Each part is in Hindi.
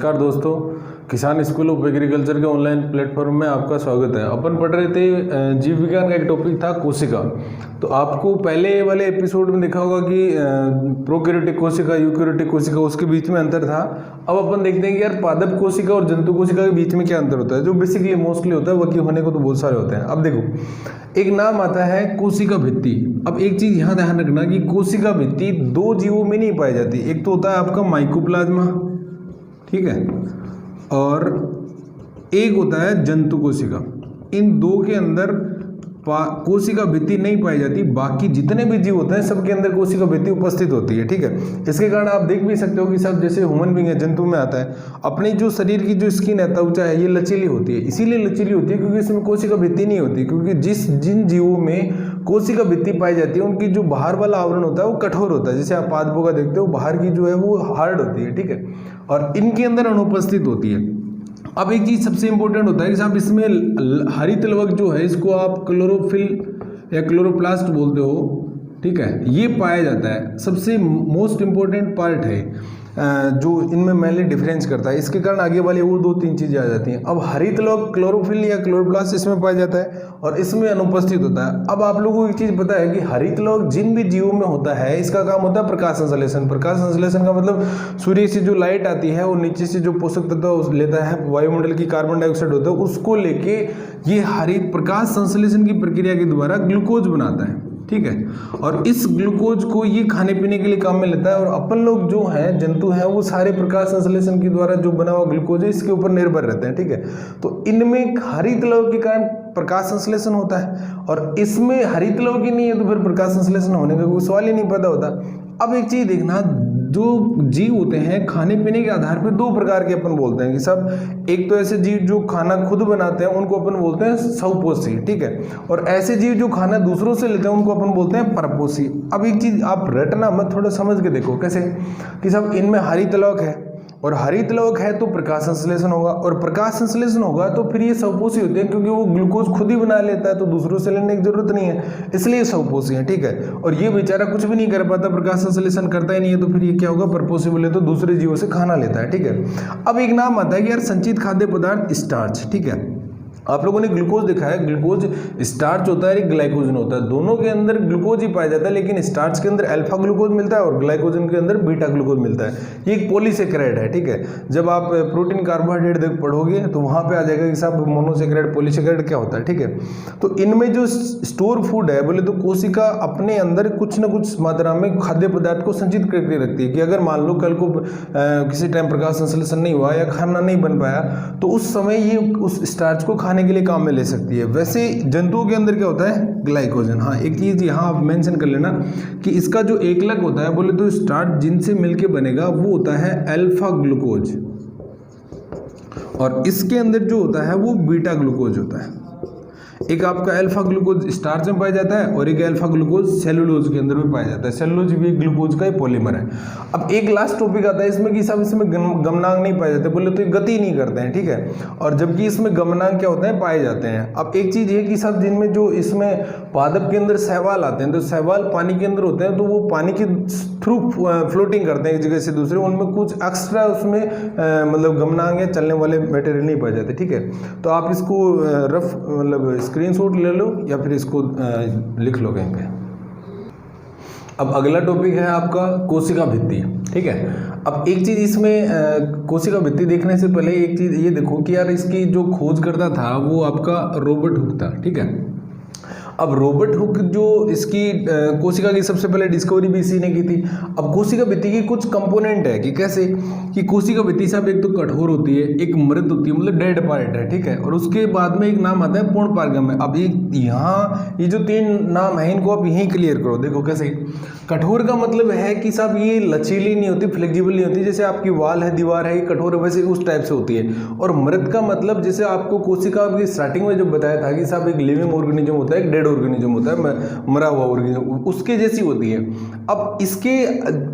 नमस्कार दोस्तों, किसान स्कूल ऑफ एग्रीकल्चर के ऑनलाइन प्लेटफॉर्म में आपका स्वागत है। अपन पढ़ रहे थे जीव विज्ञान का एक टॉपिक था कोशिका। तो आपको पहले वाले एपिसोड में देखा होगा कि प्रोकैरियोटिक कोशिका, यूकैरियोटिक कोशिका, उसके बीच में अंतर था। अब अपन देखते हैं कि यार पादप कोशिका और जंतु कोशिका के बीच में क्या अंतर होता है, जो बेसिकली मोस्टली होता है। बाकी होने को तो बहुत सारे होते हैं। अब देखो, एक नाम आता है कोशिका भित्ति। अब एक चीज यहाँ ध्यान रखना कि कोशिका भित्ति दो जीवों में नहीं पाई जाती। एक तो होता है आपका माइकोप्लाज्मा, ठीक है, और एक होता है जंतु कोशिका। इन दो के अंदर कोशिका भित्ति नहीं पाई जाती। बाकी जितने भी जीव होते हैं सबके अंदर कोशिका भित्ति उपस्थित होती है, ठीक है। इसके कारण आप देख भी सकते हो कि सब जैसे ह्यूमन बीइंग है, जंतु में आता है, अपनी जो शरीर की जो स्किन है, त्वचा है, ये लचीली होती है। इसीलिए लचीली होती है क्योंकि इसमें कोशिका भित्ति नहीं होती। क्योंकि जिन जीवों में कोशिका भित्ति पाई जाती है उनकी जो बाहर वाला आवरण होता है वो कठोर होता है। जैसे आप पादपों का देखते हो, बाहर की जो है वो हार्ड होती है, ठीक है, और इनके अंदर अनुपस्थित होती है। अब एक चीज सबसे इंपॉर्टेंट होता है कि साहब इसमें हरित लवक जो है, इसको आप क्लोरोफिल या क्लोरोप्लास्ट बोलते हो, ठीक है, ये पाया जाता है। सबसे मोस्ट इंपॉर्टेंट पार्ट है जो इनमें मेनली डिफरेंस करता है। इसके कारण आगे वाली और दो तीन चीजें आ जाती हैं। अब हरित लवक क्लोरोफिल या क्लोरोप्लास्ट इसमें पाया जाता है और इसमें अनुपस्थित होता है। अब आप लोगों को एक चीज पता है कि हरित लवक जिन भी जीवों में होता है, इसका काम होता है प्रकाश संश्लेषण। प्रकाश संश्लेषण का मतलब सूर्य से जो लाइट आती है और नीचे से जो पोषक तत्व लेता है, वायुमंडल की कार्बन डाइऑक्साइड होता है, उसको लेके ये हरित प्रकाश संश्लेषण की प्रक्रिया के द्वारा ग्लूकोज बनाता है, ठीक है। और इस ग्लूकोज को ये खाने पीने के लिए काम में लेता है। और अपन लोग जो हैं, जंतु हैं, वो सारे प्रकाश संश्लेषण के द्वारा जो बना हुआ ग्लूकोज है इसके ऊपर निर्भर रहते हैं, ठीक है। तो इनमें हरित लवक के कारण प्रकाश संश्लेषण होता है और इसमें हरित लवक ही नहीं है तो फिर प्रकाश संश्लेषण होने का कोई सवाल ही नहीं पैदा होता। अब एक चीज देखना, जो जीव होते हैं खाने पीने के आधार पर दो प्रकार के अपन बोलते हैं कि सब, एक तो ऐसे जीव जो खाना खुद बनाते हैं उनको अपन बोलते हैं स्वपोषी, ठीक है, और ऐसे जीव जो खाना दूसरों से लेते हैं उनको अपन बोलते हैं परपोषी। अब एक चीज आप रटना मत, थोड़ा समझ के देखो कैसे कि सब इनमें हरित लवक है और हरित लवक है तो प्रकाश संश्लेषण होगा, और प्रकाश संश्लेषण होगा तो फिर ये स्वपोषी होते हैं क्योंकि वो ग्लूकोज खुद ही बना लेता है तो दूसरों से लेने की जरूरत नहीं है, इसलिए स्वपोषी है, ठीक है। और ये बेचारा कुछ भी नहीं कर पाता, प्रकाश संश्लेषण करता ही नहीं है, तो फिर ये क्या होगा, परपोषी बोले तो दूसरे जीवों से खाना लेता है, ठीक है। अब एक नाम आता है कि यार संचित खाद्य पदार्थ स्टार्च, ठीक है। आप लोगों ने ग्लूकोज देखा है, ग्लूकोज स्टार्च होता है, एक ग्लाइकोजन होता है, दोनों के अंदर ग्लूकोज ही पाया जाता है, लेकिन स्टार्च के अंदर अल्फा ग्लूकोज मिलता है और ग्लाइकोजन के अंदर बीटा ग्लूकोज मिलता है। ये एक पॉलीसेकेराइड है, ठीक है। जब आप प्रोटीन कार्बोहाइड्रेट पढ़ोगे तो वहां पे आ जाएगा कि साहब मोनोसेकेराइड पॉलीसेकेराइड क्या होता है, ठीक है। तो इनमें जो स्टोर फूड है, बोले तो कोशिका अपने अंदर कुछ न कुछ मात्रा में खाद्य पदार्थ को संचित करके रखती है कि अगर मान लो कल को किसी टाइम प्रकाश संश्लेषण नहीं हुआ या खाना नहीं बन पाया तो उस समय ये उस स्टार्च को खाने के लिए काम में ले सकती है। वैसे जंतुओं के अंदर क्या होता है, ग्लाइकोजन। हाँ, एक चीज यहाँ आप मेंशन कर लेना कि इसका जो एकलक होता है, बोले तो स्टार्च जिनसे मिलके बनेगा वो होता है अल्फा ग्लूकोज, और इसके अंदर जो होता है वो बीटा ग्लूकोज होता है। एक आपका अल्फा ग्लूकोज स्टार्च में पाया जाता है और एक अल्फा ग्लूकोज सेलुलोज के अंदर भी पाया जाता है। सेलुलोज भी एक ग्लूकोज का ही पॉलीमर है। अब एक लास्ट टॉपिक आता है इसमें कि सब इसमें गमनांक नहीं पाए जाते, बोले तो ये गति नहीं करते हैं, ठीक है, और जबकि इसमें गमनांक क्या होते हैं, पाए जाते हैं। अब एक चीज है कि सब जिनमें जो इसमें पादप के अंदर शैवाल आते हैं, तो शैवाल पानी के अंदर होते हैं तो वो पानी के थ्रू फ्लोटिंग करते हैं एक जगह से दूसरे, उनमें कुछ एक्स्ट्रा उसमें मतलब गमनांक या चलने वाले मटेरियल नहीं पाए जाते, ठीक है। तो आप इसको रफ मतलब स्क्रीनशॉट ले लो या फिर इसको लिख लो कहीं पे। अब अगला टॉपिक है आपका कोशिका भित्ति, ठीक है। अब एक चीज इसमें कोशिका भित्ति देखने से पहले एक चीज ये देखो कि यार इसकी जो खोज करता था वो आपका रॉबर्ट हुक था, ठीक है। अब रॉबर्ट हुक जो इसकी कोशिका की सबसे पहले डिस्कवरी भी इसी ने की थी। अब कोशिका भित्ति की कुछ कंपोनेंट है कि कैसे कि कोशिका भित्ति साहब एक तो कठोर होती है, एक मृत होती है, मतलब डेड पार्ट है, ठीक है, और उसके बाद में एक नाम आता है पूर्ण पारगम है। अब ये जो तीन नाम है इनको आप यहीं क्लियर करो। देखो कैसे, कठोर का मतलब है कि साहब ये लचीली नहीं होती, फ्लेक्सिबल नहीं होती, जैसे आपकी वाल है, दीवार है, ये कठोर है, वैसे उस टाइप से होती है। और मृत का मतलब जैसे आपको कोशिका की स्टार्टिंग में जो बताया था कि साहब एक लिविंग ऑर्गेनिज्म होता है, एक डेड ऑर्गेनिज्म होता है, मरा हुआ ऑर्गेनिज्म, उसके जैसी होती है। अब इसके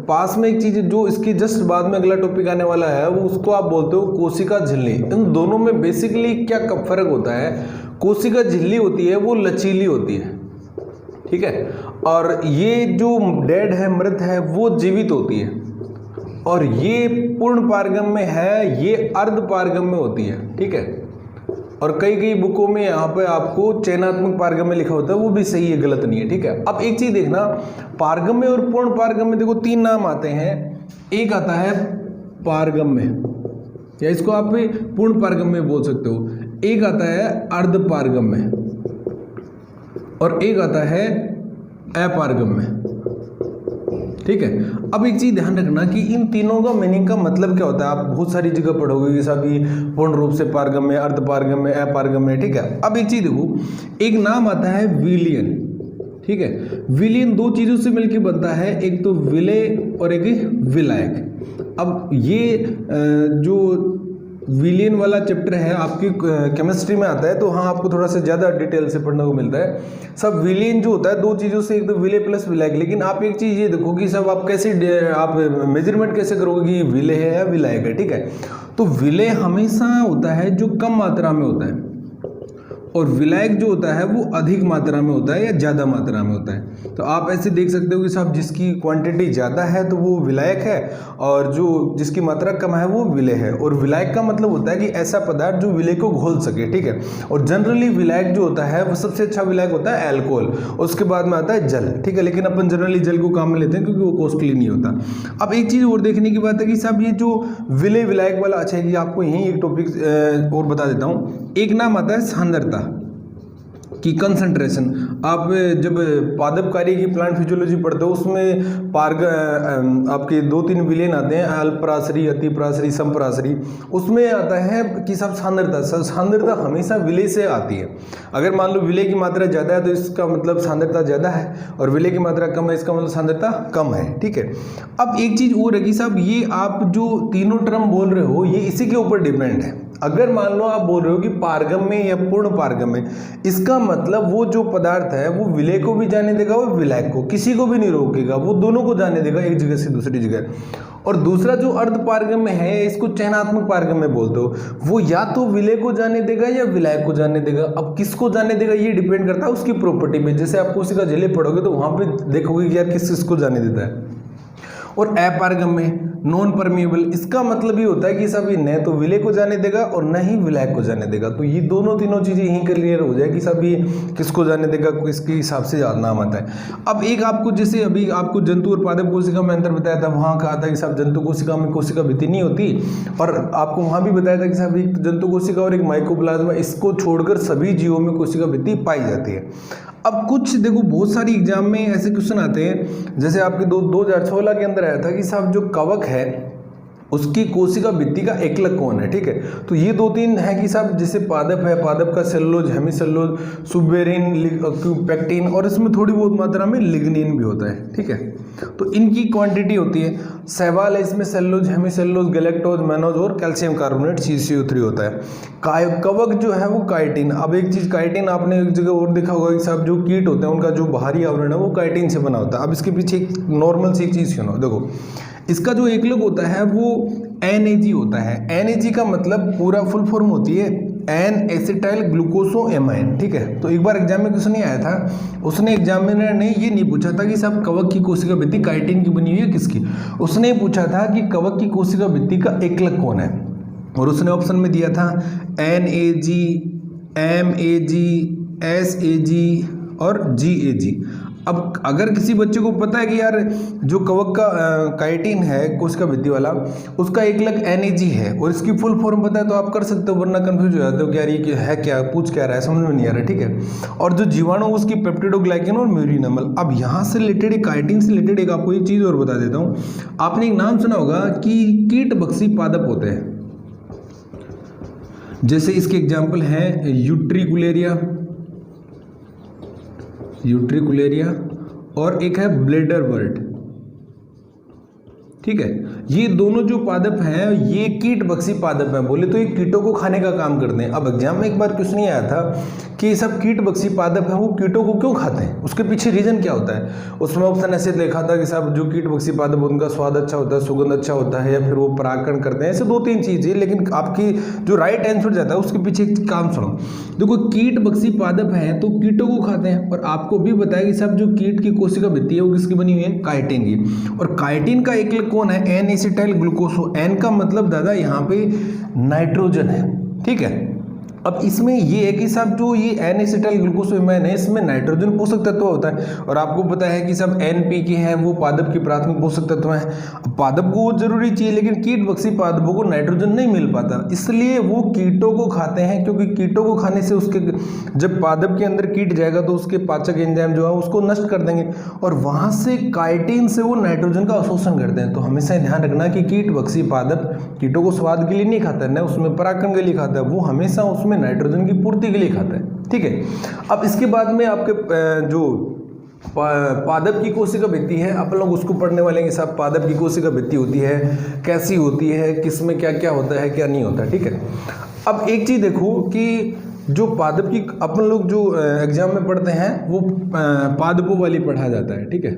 पास में एक चीज जो इसके जस्ट बाद में अगला टॉपिक आने वाला है वो उसको आप बोलते हो कोशिका झिल्ली। इन दोनों में बेसिकली क्या फर्क होता है, कोशिका झिल्ली होती है वो लचीली होती है, ठीक है, और ये जो डेड है, मृत है, वो जीवित होती है। और ये पूर्ण पारगम्य में है, ये अर्ध पारगम्य में होती है, ठीक है। और कई कई बुकों में यहाँ पे आपको चयनात्मक पारगम्य लिखा होता है, वो भी सही है, गलत नहीं है, ठीक है। अब एक चीज देखना, पारगम्य और पूर्ण पारगम्य देखो तीन नाम आते हैं। एक आता है पारगम्य, या इसको आप पूर्ण पारगम्य बोल सकते हो। एक आता है अर्ध पारगम्य और एक आता है अपारगम्य, ठीक है। अब एक चीज ध्यान रखना कि इन तीनों का मीनिंग का मतलब क्या होता है। आप बहुत सारी जगह पढ़ोगे कि सभी पूर्ण रूप से पारगम्य, अर्ध पारगम्य, अपारगम्य, ठीक है। अब एक चीज देखो, एक नाम आता है विलयन, ठीक है। विलयन दो चीजों से मिलकर बनता है, एक तो विलय और एक विलायक। अब ये जो विलयन वाला चैप्टर है आपकी केमिस्ट्री में आता है, तो हाँ आपको थोड़ा सा ज़्यादा डिटेल से पढ़ने को मिलता है। सब विलयन जो होता है दो चीज़ों से, एक तो विलय प्लस विलायक। लेकिन आप एक चीज़ ये देखो कि सब आप कैसे आप मेजरमेंट कैसे करोगे कि विलय है या विलायक है, ठीक है। तो विलय हमेशा होता है जो कम मात्रा में होता है, और विलायक जो होता है वो अधिक मात्रा में होता है या ज़्यादा मात्रा में होता है। तो आप ऐसे देख सकते हो कि साहब जिसकी क्वांटिटी ज़्यादा है तो वो विलायक है, और जो जिसकी मात्रा कम है वो विलय है। और विलायक का मतलब होता है कि ऐसा पदार्थ जो विलय को घोल सके, ठीक है। और जनरली विलायक जो होता है वो सबसे अच्छा विलायक होता है अल्कोहल, उसके बाद में आता है जल, ठीक है। लेकिन अपन जनरली जल को काम में लेते हैं क्योंकि वो कॉस्टली नहीं होता। अब एक चीज़ और देखने की बात है कि साहब ये जो विलय विलायक वाला, अच्छा है, आपको यहीं एक टॉपिक और बता देता हूँ। एक नाम आता है सांद्रता की, कंसंट्रेशन। आप जब पादप कार्य की प्लांट फिजियोलॉजी पढ़ते हो उसमें आपके दो तीन विलयन आते हैं, अल्पराशरी, अतिपराशरी, समपराशरी। उसमें आता है कि सब सांद्रता हमेशा विलय से आती है। अगर मान लो विलय की मात्रा ज़्यादा है तो इसका मतलब सांद्रता ज़्यादा है, और विलय की मात्रा कम है इसका मतलब सांद्रता कम है, ठीक है। अब एक चीज़ और है कि साहब ये आप जो तीनों टर्म बोल रहे हो ये इसी के ऊपर डिपेंड है। अगर मान लो आप बोल रहे हो कि पारगम्य या पूर्ण पारगम्य, इसका मतलब वो जो पदार्थ है वो विलय को भी जाने देगा और विलायक को, किसी को भी नहीं रोकेगा, वो दोनों को जाने देगा एक जगह से दूसरी जगह। और दूसरा जो अर्ध पारगम्य है, इसको चयनात्मक पारगम्य बोलते हो, वो या तो विलय को जाने देगा या विलायक को जाने देगा। अब किसको जाने देगा ये डिपेंड करता है उसकी प्रॉपर्टी पे। जैसे आप कोशिका झिल्ली पढ़ोगे तो वहां पे देखोगे कि यार किस किसको जाने देता है। और अपारगम्य, नॉन परमिएबल, इसका मतलब ये होता है कि सब ये न तो विलय को जाने देगा और न ही विलायक को जाने देगा। तो ये दोनों तीनों चीजें यहीं क्लियर हो जाए कि सब ये किसको जाने देगा, किसके हिसाब से नाम आता है। अब एक आपको, जैसे अभी आपको जंतु और पादप कोशिका में अंतर बताया था, वहाँ कहा था कि सब जंतु कोशिका में कोशिका भित्ति नहीं होती, और आपको वहाँ भी बताया था कि सब एक जंतु कोशिका और एक माइकोप्लाज्मा, इसको छोड़कर सभी जीवों में कोशिका भित्ति पाई जाती है। अब कुछ देखो बहुत सारी एग्जाम में ऐसे क्वेश्चन आते हैं, जैसे आपके 2016 के अंदर आया था कि साहब जो कवक है उसकी कोशिका भित्ति का एकलक कौन है, ठीक है। तो ये दो तीन है कि साहब जैसे पादप है, पादप का सेलुलोज, हेमिसेलुलोज, सुबेरिन, पैक्टिन, और इसमें थोड़ी बहुत मात्रा में लिग्निन भी होता है, ठीक है। तो इनकी क्वांटिटी होती है। शैवाल है, इसमें सेलुलोज, हेमिसेलुलोज, गैलेक्टोज, मैनोज और कैल्शियम कार्बोनेट CaCO3 होता है। कवक जो है वो काइटिन। अब एक चीज, काइटिन आपने एक जगह और देखा होगा कि साहब जो कीट होते हैं उनका जो बाहरी आवरण है वो काइटिन से बना होता है। अब इसके पीछे एक नॉर्मल सी चीज सुनो, देखो इसका जो एकलक होता है वो NAG होता है। NAG का मतलब पूरा फुल फॉर्म होती है एन एसिटाइल ग्लूकोसोएमाइन, ठीक है। तो एक बार एग्जाम में क्वेश्चन नहीं आया था, उसने एग्जामिनर ने ये नहीं पूछा था कि सब कवक की कोशिका भित्ति काइटिन की बनी हुई है किसकी, उसने पूछा था कि कवक की कोशिका भित्ति का एकलक कौन है, और उसने ऑप्शन में दिया था NAG, MAG, SAG और GAG। अब अगर किसी बच्चे को पता है कि यार जो कवक का काइटिन है कोशिका भित्ति वाला, उसका एकलक NAG है और इसकी फुल फॉर्म पता है तो आप कर सकते हो, वरना कंफ्यूज हो जाते हो कि यार ये है क्या, पूछ क्या रहा है, समझ में नहीं आ रहा है, ठीक है। और जो जीवाणु उसकी पेप्टिडोग्लाइकेन और म्यूरिनमल। अब यहाँ से रिलेटेड, काइटिन से रिलेटेड एक आपको एक चीज़ और बता देता हूँ। आपने एक नाम सुना होगा कि कीटभक्षी पादप होते हैं, जैसे इसके एग्जाम्पल हैं यूट्रिकुलेरिया और एक है ब्लेडर वर्ड, ठीक है। ये दोनों जो पादप हैं ये कीटभक्षी पादप हैं। बोले तो ये कीटों को खाने का काम करते हैं। अब एग्जाम में एक बार क्वेश्चन नहीं आया था कि ये सब कीट बक्सी पादप है वो कीटों को क्यों खाते हैं, उसके पीछे रीजन क्या होता है। उसमें ऑप्शन ऐसे लिखा था कि साहब जो कीट बक्सी पादप उनका स्वाद अच्छा होता है, सुगंध अच्छा होता है, या फिर वो परागण करते हैं, ऐसे 2-3 चीज़ें। लेकिन आपकी जो राइट आंसर जाता है उसके पीछे एक काम सुनो। देखो कीट बक्सी पादप हैं तो कीटों को खाते हैं, और आपको भी बताया कि साहब जो कीट की कोशिका भित्ति है वो किसकी बनी हुई है, काइटिन की। और काइटिन का एकल कौन है, एन एसिटाइल ग्लूकोस। एन का मतलब दादा यहाँ पे नाइट्रोजन है, ठीक है। अब इसमें ये है कि साहब जो ये एन एसिटाइल ग्लूकोसामाइन है इसमें नाइट्रोजन पोषक तत्व होता है, और आपको पता है कि सब एनपीके है वो पादप की प्राथमिक पोषक तत्व है। पादप को वो जरूरी चाहिए, लेकिन कीट बक्सी पादपों को नाइट्रोजन नहीं मिल पाता, इसलिए वो कीटों को खाते हैं, क्योंकि कीटों को खाने से उसके जब पादप के अंदर कीट जाएगा तो उसके पाचक एंजाइम जो है उसको नष्ट कर देंगे, और वहां से काइटिन से वो नाइट्रोजन का अवशोषण करते हैं। तो हमेशा ध्यान रखना कि कीट बक्सी पादप कीटों को स्वाद के लिए नहीं खाता है, न उसमें परागण के लिए खाता है, वो हमेशा उसमें नाइट्रोजन की पूर्ति के लिए खाता है, ठीक है। अब इसके बाद में आपके जो पादप की कोशिका भित्ति है अपन लोग उसको पढ़ने वाले हैं। साहब पादप की कोशिका भित्ति होती है, कैसी होती है, किसमें क्या क्या होता है, क्या नहीं होता, ठीक है। अब एक चीज देखो कि जो पादप की अपन लोग जो एग्जाम में पढ़ते हैं वो पादपों वाली पढ़ा जाता है, ठीक है,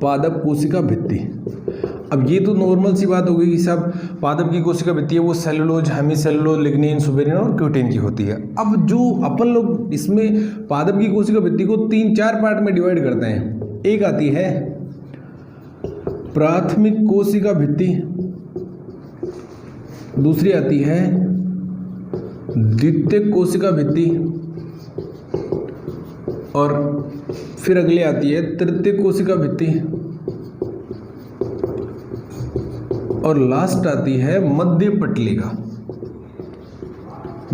पादप कोशिका भित्ति। अब ये तो नॉर्मल सी बात हो गई कि साहब पादप की कोशिका भित्ति है वो सेलुलोज, हेमीसेलुलोज, लिग्निन, सुबेरिन और क्यूटिन की होती है। अब जो अपन लोग इसमें पादप की कोशिका भित्ति को 3-4 पार्ट में डिवाइड करते हैं। एक आती है प्राथमिक कोशिका भित्ति, दूसरी आती है द्वितीयक कोशिका भित्ति, और फिर अगली आती है तृतीयक कोशिका भित्ति, और लास्ट आती है मध्य पटलिका,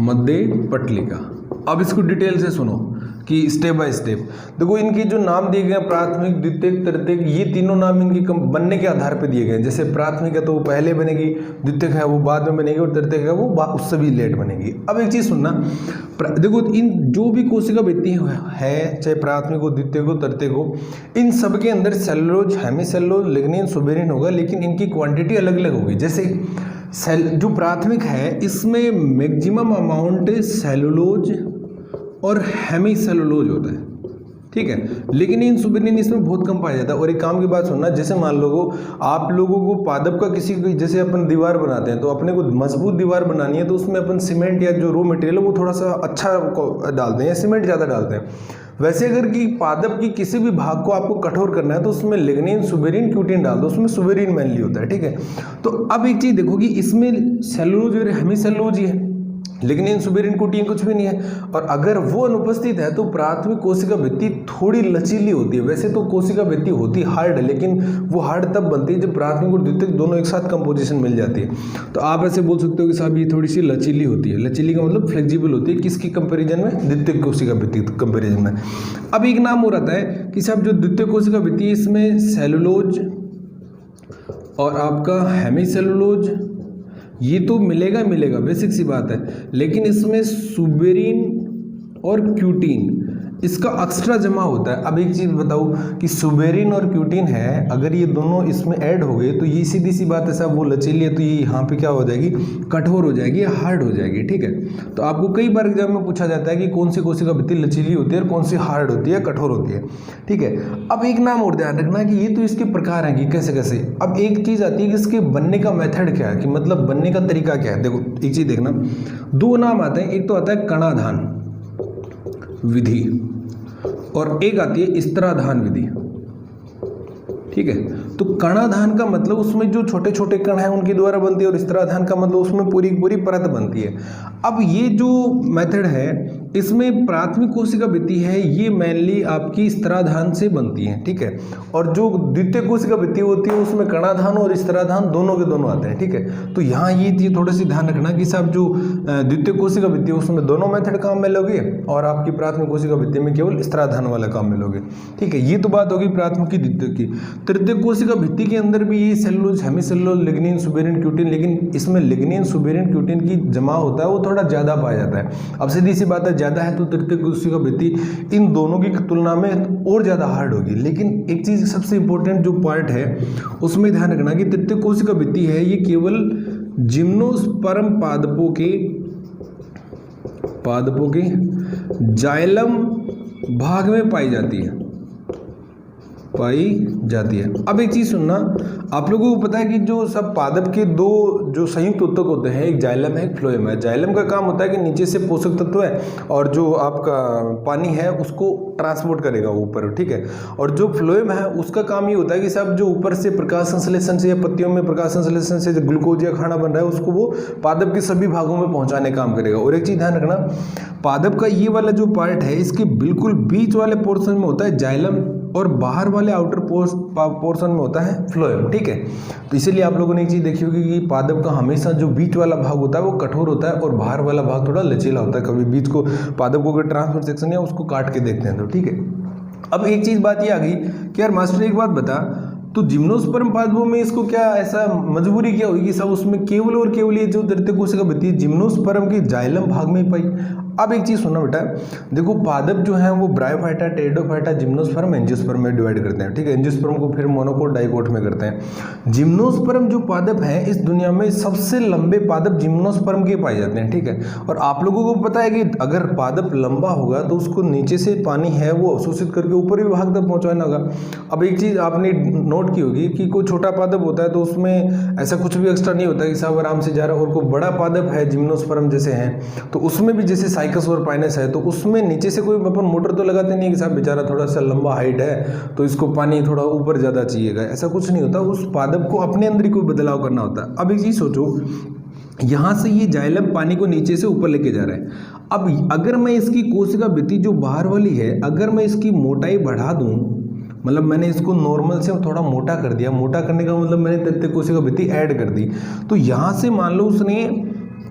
मध्य पटलिका। अब इसको डिटेल से सुनो कि स्टेप बाय स्टेप देखो, इनके जो नाम दिए गए हैं प्राथमिक, द्वितीयक, तृतीयक, ये तीनों नाम इनके बनने के आधार पर दिए गए हैं। जैसे प्राथमिक है तो वो पहले बनेगी, द्वितीयक है वो बाद में बनेगी, और तृतीयक है वो उससे भी लेट बनेगी। अब एक चीज सुनना, देखो इन जो भी कोशिका भित्ति है, चाहे प्राथमिक हो, द्वितीयक हो, तृतीयक हो, इन सब के अंदर सेलुलोज, हेमीसेलुलोज, लिग्निन, सुबेरिन होगा, लेकिन इनकी क्वांटिटी अलग अलग होगी। जैसे जो प्राथमिक है इसमें मैक्सिमम अमाउंट सेलुलोज और हेमीसेलुलोज होता है, ठीक है, लेकिन इन सुबेरिन इसमें बहुत कम पाया जाता है। और एक काम की बात सुनना, जैसे मान लो आप लोगों को पादप का किसी जैसे अपन दीवार बनाते हैं तो अपने को मजबूत दीवार बनानी है तो उसमें अपन सीमेंट या जो रॉ मटेरियल है वो थोड़ा सा अच्छा डालते हैं या सीमेंट ज़्यादा डालते हैं। वैसे अगर कि पादप की किसी भी भाग को आपको कठोर करना है तो उसमें लिग्निन, सुबेरिन, क्यूटिन डाल दो, उसमें सुबेरिन मेनली होता है, ठीक है। तो अब एक चीज़ देखो कि इसमें सेलुलोज और हेमीसेलुलोज ही है, लिग्निन, सुबेरिन, क्यूटिन कुछ भी नहीं है। और अगर वो अनुपस्थित है तो प्राथमिक कोशिका भित्ति थोड़ी लचीली होती है। वैसे तो कोशिका भित्ति होती हार्ड है, लेकिन वो हार्ड तब बनती है जब प्राथमिक और द्वितीयक दोनों एक साथ कंपोजिशन मिल जाती है। तो आप ऐसे बोल सकते हो कि साहब ये थोड़ी सी लचीली होती है। लचीली का मतलब फ्लेक्सिबल होती है, किसकी कंपेरिजन में, द्वितीयक कोशिका भित्ति कंपेरिजन में। अब एक नाम और आता है कि साहब जो द्वितीयक कोशिका भित्ति है इसमें सेलुलोज और आपका हेमीसेलुलोज ये तो मिलेगा बेसिक सी बात है, लेकिन इसमें सुबेरिन और क्यूटिन इसका एक्स्ट्रा जमा होता है। अब एक चीज़ बताओ कि सुबेरिन और क्यूटिन है, अगर ये दोनों इसमें ऐड हो गए तो ये सीधी सी बात है साहब वो लचीली है तो ये यहाँ पे क्या हो जाएगी, कठोर हो जाएगी, हार्ड हो जाएगी, ठीक है। तो आपको कई बार एग्जाम में पूछा जाता है कि कौन सी कोशिका भित्ति लचीली होती है और कौन सी हार्ड होती है, कठोर होती है, ठीक है। अब एक नाम और ध्यान रखना कि ये तो इसके प्रकार हैं कि कैसे कैसे। अब एक चीज़ आती है कि इसके बनने का मेथड क्या है, कि मतलब बनने का तरीका क्या है। देखो एक चीज़ देखना, 2 नाम आते हैं, एक तो आता है कणाधान विधि और एक आती है स्तराधान विधि, ठीक है। तो कणाधान का मतलब उसमें जो छोटे छोटे कण हैं उनके द्वारा बनती है, और स्तराधान का मतलब उसमें पूरी पूरी परत बनती है। अब ये जो मेथड है इसमें प्राथमिक कोशिका भित्ति है ये मेनली आपकी स्तराधान से बनती है, ठीक है। और जो द्वितीय कोशिका भित्ति होती है उसमें कणाधान और स्तराधान दोनों के दोनों आते हैं, ठीक है। तो यहाँ ये चीज थोड़ी सी ध्यान रखना कि साहब जो द्वितीय कोशिका भित्ति है उसमें दोनों मेथड काम में लोगे, और आपकी प्राथमिक कोशिका भित्ति में केवल स्तराधान वाला काम में लोगे, ठीक है। ये तो बात होगी प्राथमिक की, द्वितीय की। तृतीय कोशिका भित्ति के अंदर भी ये cellulose, hemicellulose, lignin, suberin, cutin, लेकिन इसमें लिग्निन, सुबेरिन, क्यूटिन की जमा होता है वो थोड़ा ज़्यादा पाया जाता है। अब सीधी सी बात है, ज़्यादा है तो तृतीय कोशिका भित्ति इन दोनों की तुलना में और ज़्यादा हार्ड होगी। लेकिन एक चीज़ सबसे इंपॉर्टेंट जो पार्ट है उसमें ध्यान रखना कि तृतीय कोशिका भित्ति है ये केवल जिम्नोस्पर्म पादपों के जाइलम भाग में पाई जाती है। अब एक चीज़ सुनना, आप लोगों को पता है कि जो सब पादप के दो जो संयुक्त ऊतक होते हैं, एक जाइलम है एक फ्लोएम है। जाइलम का काम होता है कि नीचे से पोषक तत्व है और जो आपका पानी है उसको ट्रांसपोर्ट करेगा ऊपर, ठीक है। और जो फ्लोएम है उसका काम ये होता है कि सब जो ऊपर से प्रकाश संश्लेषण से या पत्तियों में प्रकाश संश्लेषण से जो ग्लूकोज या खाना बन रहा है उसको वो पादप के सभी भागों में पहुँचाने का काम करेगा। और एक चीज़ ध्यान रखना, पादप का ये वाला जो पार्ट है इसके बिल्कुल बीच वाले पोर्शन में होता है जाइलम और बाहर वाले आउटर पोर्शन में होता है फ्लोएम, ठीक है। तो इसीलिए आप लोगों ने एक चीज़ देखी होगी कि पादप का हमेशा जो बीच वाला भाग होता है वो कठोर होता है और बाहर वाला भाग थोड़ा लचीला होता है। कभी बीच को पादप को अगर ट्रांसफर सेक्शन या उसको काट के देखते हैं तो, ठीक है। अब एक चीज़ बात ये आ गई कि यार मास्टर एक बात बता, तो जिम्नोस्पर्म पादपों में इसको क्या ऐसा मजबूरी क्या हुई कि सब उसमें केवल और केवल ये जो तृतीय कोशिका बनती है जिम्नोस्पर्म की जाइलम भाग में ही पाई। अब एक चीज़ सुनना बेटा, देखो पादप जो है वो ब्रायोफाइटा, टेरिडोफाइटा, जिम्नोस्पर्म, एंजियोस्पर्म में डिवाइड करते हैं, ठीक है। एंजियोस्पर्म को फिर मोनोकोट, डाइकोट में करते हैं। जिम्नोस्पर्म जो पादप है इस दुनिया में सबसे लंबे पादप जिम्नोस्पर्म के पाए जाते हैं, ठीक है। और आप लोगों को पता है कि अगर पादप लंबा होगा तो उसको नीचे से पानी है वो अवशोषित करके ऊपरी भाग तक पहुंचाना होगा। अब एक चीज़ आपने नोट की होगी कि कोई छोटा पादप होता है तो उसमें ऐसा कुछ भी एक्स्ट्रा नहीं होता कि सब आराम से जा रहा है, और कोई बड़ा पादप है जिम्नोस्पर्म जैसे हैं तो उसमें भी जैसे साइकस और पाइनस है तो उसमें नीचे से कोई अपन मोटर तो लगाते नहीं है कि साहब बेचारा थोड़ा सा लंबा हाइट है तो इसको पानी थोड़ा ऊपर ज़्यादा चाहिएगा, ऐसा कुछ नहीं होता। उस पादप को अपने अंदर ही कोई बदलाव करना होता है। अब एक चीज़ सोचो, यहाँ से ये जाइलम पानी को नीचे से ऊपर लेके जा रहा है। अब अगर मैं इसकी कोशिका भित्ति जो बाहर वाली है अगर मैं इसकी मोटाई बढ़ा दूँ, मतलब मैंने इसको नॉर्मल से थोड़ा मोटा कर दिया, मोटा करने का मतलब मैंने तृतीय कोशिका भित्ति ऐड कर दी, तो यहाँ से मान लो उसने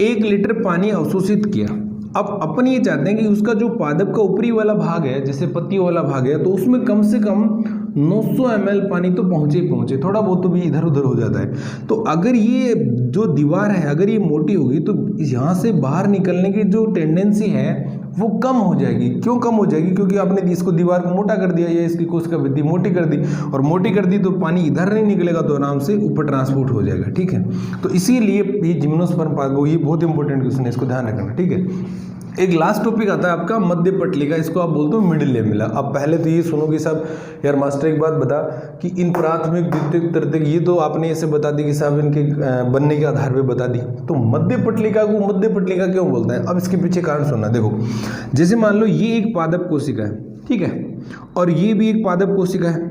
1 लीटर पानी अवशोषित किया। अब अपन ये चाहते हैं कि उसका जो पादप का ऊपरी वाला भाग है जैसे पत्तियों वाला भाग है तो उसमें कम से कम 900 ml पानी तो पहुँचे, थोड़ा बहुत तो भी इधर उधर हो जाता है। तो अगर ये जो दीवार है अगर ये मोटी होगी तो यहाँ से बाहर निकलने की जो टेंडेंसी है वो कम हो जाएगी। क्यों कम हो जाएगी? क्योंकि आपने इसको दीवार को मोटा कर दिया या इसकी कोशिका भित्ति मोटी कर दी, और मोटी कर दी तो पानी इधर नहीं निकलेगा तो आराम से ऊपर ट्रांसपोर्ट हो जाएगा, ठीक है। तो इसीलिए ये जिम्नोस्पर्म पादप ये बहुत इंपॉर्टेंट क्वेश्चन है, इसको ध्यान रखना, ठीक है। एक लास्ट टॉपिक आता है आपका मध्य पटलिका, इसको आप बोलते हो मिडिल लेमिला। अब पहले तो ये सुनो कि साहब यार मास्टर एक बात बता कि इन प्राथमिक द्वितीयक तृतीयक ये तो आपने ऐसे बता दी कि साहब इनके बनने के आधार पे बता दी, तो मध्य पटलिका को मध्य पटलिका क्यों बोलते हैं? अब इसके पीछे कारण सुनना। देखो जैसे मान लो ये एक पादप कोशिका है, ठीक है, और ये भी एक पादप कोशिका है,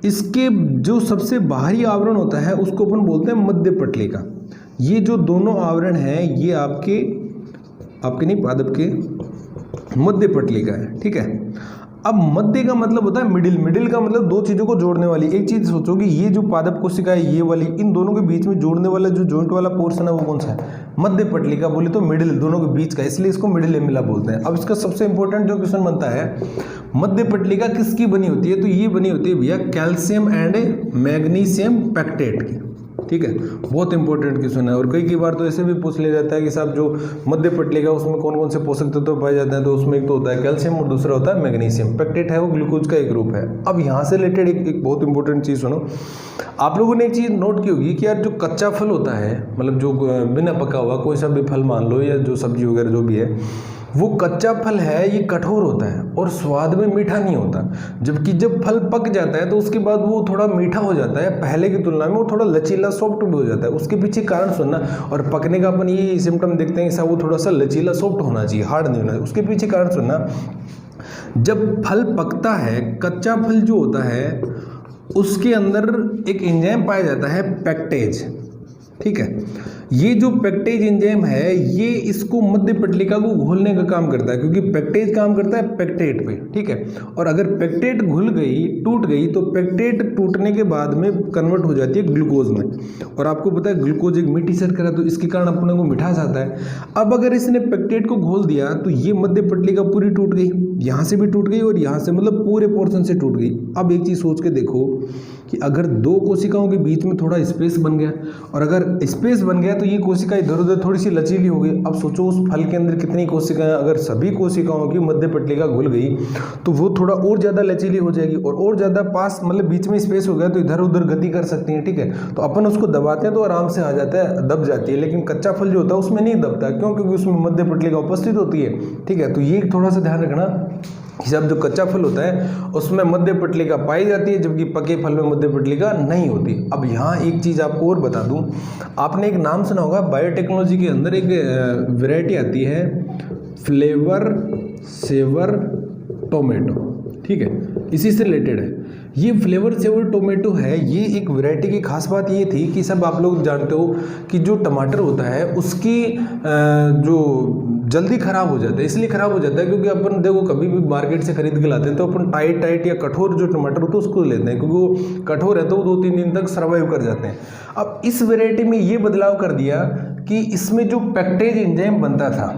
इसके जो सबसे बाहरी आवरण होता है उसको अपन बोलते हैं मध्य पटलिका। ये जो दोनों आवरण हैं ये आपके नहीं पादप के मध्य पटलिका है, ठीक है। अब मध्य का मतलब होता है मिडिल, मिडिल का मतलब दो चीज़ों को जोड़ने वाली। एक चीज़ सोचो कि ये जो पादप कोशिका है ये वाली, इन दोनों के बीच में जोड़ने वाला जो जॉइंट वाला पोर्शन है वो कौन सा है? मध्य पटलिका। बोले तो मिडिल, दोनों के बीच का, इसलिए इसको मिडिल लेमिला बोलते हैं। अब इसका सबसे इंपॉर्टेंट जो क्वेश्चन बनता है मध्य पटलिका किसकी बनी होती है? तो ये बनी होती है भैया कैल्शियम एंड मैग्नीशियम पैक्टेट की, ठीक है। बहुत इंपॉर्टेंट क्वेश्चन है, और कई बार तो ऐसे भी पूछ लिया जाता है कि साहब जो मध्य पटलिका उसमें कौन कौन से पोषक तत्व पाए जाते हैं, तो उसमें एक तो होता है कैल्शियम और दूसरा होता है मैग्नीशियम। पैक्टेट है वो ग्लूकोज का एक ग्रुप है। अब यहाँ से रिलेटेड एक बहुत इंपॉर्टेंट चीज़ सुनो, आप लोगों ने एक चीज़ नोट की होगी कि यार जो कच्चा फल होता है, मतलब जो बिना पका हुआ कोई सा भी फल मान लो या जो सब्जी वगैरह जो भी है, वो कच्चा फल है ये कठोर होता है और स्वाद में मीठा नहीं होता, जबकि जब फल पक जाता है तो उसके बाद वो थोड़ा मीठा हो जाता है, पहले की तुलना में वो थोड़ा लचीला सॉफ्ट भी हो जाता है। उसके पीछे कारण सुनना, और पकने का अपन ये सिम्टम देखते हैं कि साहब वो थोड़ा सा लचीला सॉफ्ट होना चाहिए, हार्ड नहीं होना चाहिए। उसके पीछे कारण सुनना, जब फल पकता है कच्चा फल जो होता है उसके अंदर एक एंजाइम पाया जाता है पैक्टेज, ठीक है। ये जो पैक्टेज एंजाइम है ये इसको मध्य पटलिका को घोलने का काम करता है, क्योंकि पैक्टेज काम करता है पैक्टेट पे, ठीक है। और अगर पैक्टेट घुल गई, टूट गई, तो पैक्टेट टूटने के बाद में कन्वर्ट हो जाती है ग्लूकोज में, और आपको पता है ग्लूकोज एक मीठी शर्करा है तो इसके कारण अपने को मिठास आता है। अब अगर इसने पैक्टेट को घोल दिया तो ये मध्य पटलिका पूरी टूट गई, यहाँ से भी टूट गई और यहाँ से, मतलब पूरे पोर्शन से टूट गई। अब एक चीज़ सोच के देखो कि अगर दो कोशिकाओं के बीच में थोड़ा स्पेस बन गया, और अगर स्पेस बन गया तो तो ये कोशिका इधर उधर थोड़ी सी लचीली हो गई। अब सोचो उस फल के अंदर कितनी कोशिकाएं, अगर सभी कोशिकाओं की मध्य पटलिका घुल गई तो वो थोड़ा और ज़्यादा लचीली हो जाएगी और ज़्यादा पास, मतलब बीच में स्पेस हो गया तो इधर उधर गति कर सकती है, ठीक है। तो अपन उसको दबाते हैं तो आराम से आ जाता है, दब जाती है। लेकिन कच्चा फल जो होता है उसमें नहीं दबता, क्यों? क्योंकि उसमें मध्य पटलिका उपस्थित होती है, ठीक है। तो ये थोड़ा सा ध्यान रखना कि सब जो कच्चा फल होता है उसमें मध्य पटलिका पाई जाती है, जबकि पके फल में मध्य पटलिका नहीं होती। अब यहाँ एक चीज़ आपको और बता दूं, आपने एक नाम सुना होगा, बायोटेक्नोलॉजी के अंदर एक वैरायटी आती है फ्लेवर सेवर टोमेटो, ठीक है, इसी से रिलेटेड है। ये फ्लेवर सेवर टोमेटो है, ये एक वैरायटी की खास बात ये थी कि सब आप लोग जानते हो कि जो टमाटर होता है उसकी जो जल्दी खराब हो जाता है, इसलिए खराब हो जाता है क्योंकि अपन देखो कभी भी मार्केट से खरीद के लाते हैं तो अपन टाइट या कठोर जो टमाटर होता है उसको लेते हैं, क्योंकि वो कठोर है तो वो 2-3 दिन तक सर्वाइव कर जाते हैं। अब इस वैरायटी में ये बदलाव कर दिया कि इसमें जो पेक्टेज एंजाइम बनता था,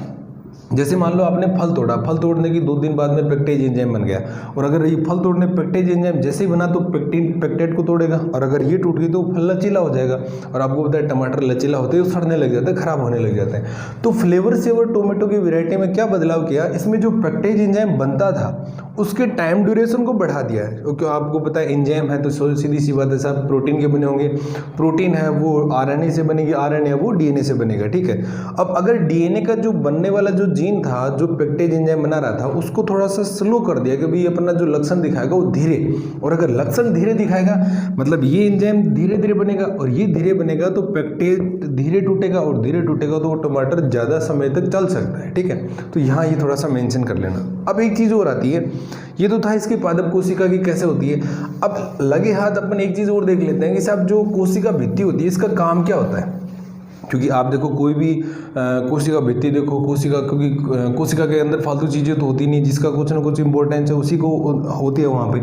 जैसे मान लो आपने फल तोड़ा, फल तोड़ने की 2 दिन बाद में पेक्टेज एंजाइम बन गया, और अगर ये फल तोड़ने पेक्टेज एंजाइम जैसे ही बना तो पेक्टेट को तोड़ेगा, और अगर ये टूट गई तो फल लचीला हो जाएगा। और आपको पता है टमाटर लचीला होते हैं, सड़ने लग जाते हैं, खराब होने लग जाते हैं। तो फ्लेवर सेवर टोमेटो की वैरायटी में क्या बदलाव किया, इसमें जो पेक्टेज एंजाइम बनता था उसके टाइम ड्यूरेशन को बढ़ा दिया है। क्योंकि आपको पता है एंजाइम है तो सीधी सी बात है, सब प्रोटीन के बने होंगे, प्रोटीन है वो आरएनए से बनेगी, आरएनए है वो डीएनए से बनेगा, ठीक है। अब अगर डीएनए का जो बनने वाला जो जीन था, जो पेक्टेज एंजाइम बना रहा था, उसको थोड़ा सा स्लो कर दिया कि भाई अपना जो लक्षण दिखाएगा वो धीरे, और अगर लक्षण धीरे दिखाएगा मतलब ये एंजाइम धीरे धीरे बनेगा और ये धीरे बनेगा तो पेक्टेज धीरे टूटेगा, और धीरे टूटेगा तो वो टमाटर ज़्यादा समय तक चल सकता है, ठीक है। तो यहाँ ये थोड़ा सा मेंशन कर लेना। अब एक चीज़ और आती है, ये तो था इसकी पादप कोशिका की कैसे होती है। अब लगे हाथ अपन एक चीज़ और देख लेते हैं कि साहब जो कोशिका भित्ति होती है इसका काम क्या होता है। क्योंकि आप देखो कोई भी कोशिका भित्ति देखो, कोशिका, क्योंकि कोशिका के अंदर फालतू चीज़ें तो होती नहीं, जिसका कुछ ना कुछ इंपॉर्टेंस है उसी को होती है वहाँ पे।